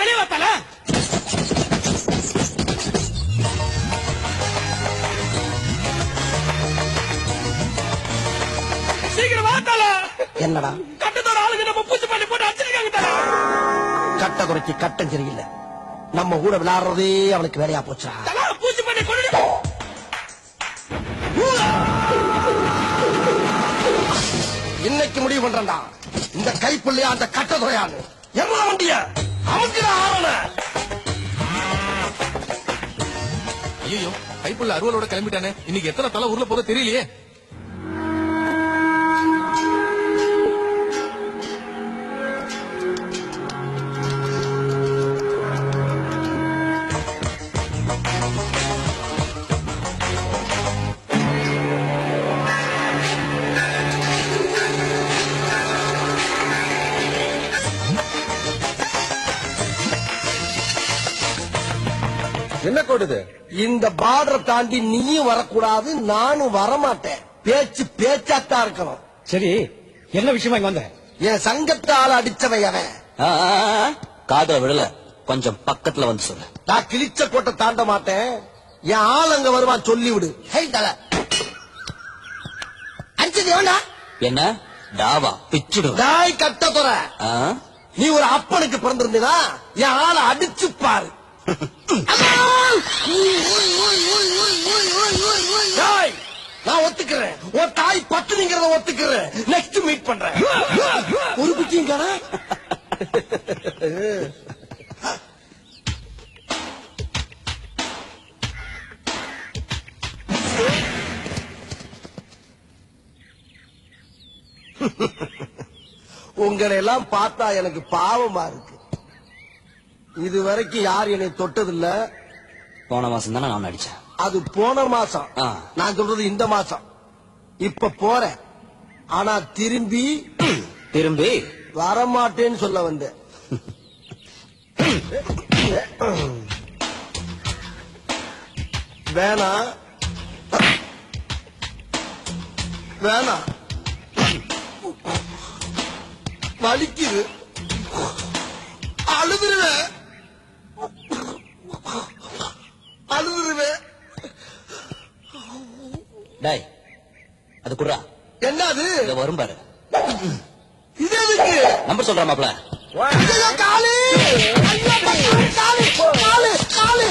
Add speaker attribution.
Speaker 1: வெளியே வாத்தால. சீக்கிரம் வாத்தால.
Speaker 2: என்னடா
Speaker 1: கட்டத்தோட ஆளுங்க நம்ம பூச்சி பண்ணி போட்டு அடிச்சிருக்காங்க தல.
Speaker 2: கட்ட குறைச்சி கட்டம் சரியில்லை. நம்ம கூட விளையாடுறதே அவனுக்கு வேலையா போச்சா?
Speaker 1: பூச்சி பண்ணி கொண்டு
Speaker 2: இன்னைக்கு முடிவு பண்றா. இந்த கைப்புள்ளையா அந்த கட்ட துறையான்னு எவ்வளவு வண்டிய அமுக்கிற ஆவண.
Speaker 3: ஐயோ கைப்புள்ள அறுவலோட கிளம்பிட்டானே. இன்னைக்கு எத்தனை தலை ஊர்ல போக தெரியலையே.
Speaker 2: என்ன கோடுது? இந்த பார்டரை தாண்டி நீயும் வரக்கூடாது, நானும் வரமாட்டேன். பேச்சு பேச்சாத்தான் இருக்கணும்.
Speaker 4: சரி, என்ன விஷயமா இங்க வந்த?
Speaker 2: என் சங்கத்தால அடிச்சவன் அவன்.
Speaker 5: காதல விடல, கொஞ்சம் பக்கத்துல வந்து சொல்லு.
Speaker 2: நான் கிழிச்ச கோட்டை தாண்ட மாட்டேன். என் ஆள் அங்க வருவான், சொல்லிவிடு. அடிச்சது வேண்டா
Speaker 5: என்ன டாவா பிச்சுடு.
Speaker 2: தாய் கட்ட துற. நீ ஒரு அப்பனுக்கு பிறந்திருந்தா என் ஆளை அடிச்சு பாரு. நான் ஒத்துக்கிறேன், உன் தாய் பத்துங்கிறத ஒத்துக்கிறேன். நெக்ஸ்ட் மீட் பண்றேன். ஒரு குச்சியும் காணா. உங்களை எல்லாம் பார்த்தா எனக்கு பாவமா இருக்கு. இதுவரைக்கும் யார் என்னை தொட்டதில்ல.
Speaker 5: போன மாசம் தானே நான் அடிச்சேன்.
Speaker 2: அது போன மாசம். நான் சொல்றது இந்த மாசம். இப்ப போறேன், ஆனா திரும்பி வரமாட்டேன்னு சொல்ல வந்தேன். வேணாம் வேணாம், வலிக்குது, அழுதுருவேன் அழுதுருவேன்.
Speaker 5: டேய் அது குடுறா.
Speaker 2: என்ன அது?
Speaker 5: வரும் பாரு.
Speaker 2: இது எதுக்கு?
Speaker 5: நம்பர் சொல்ற மாப்ள.
Speaker 2: காலு காலு காலு காலு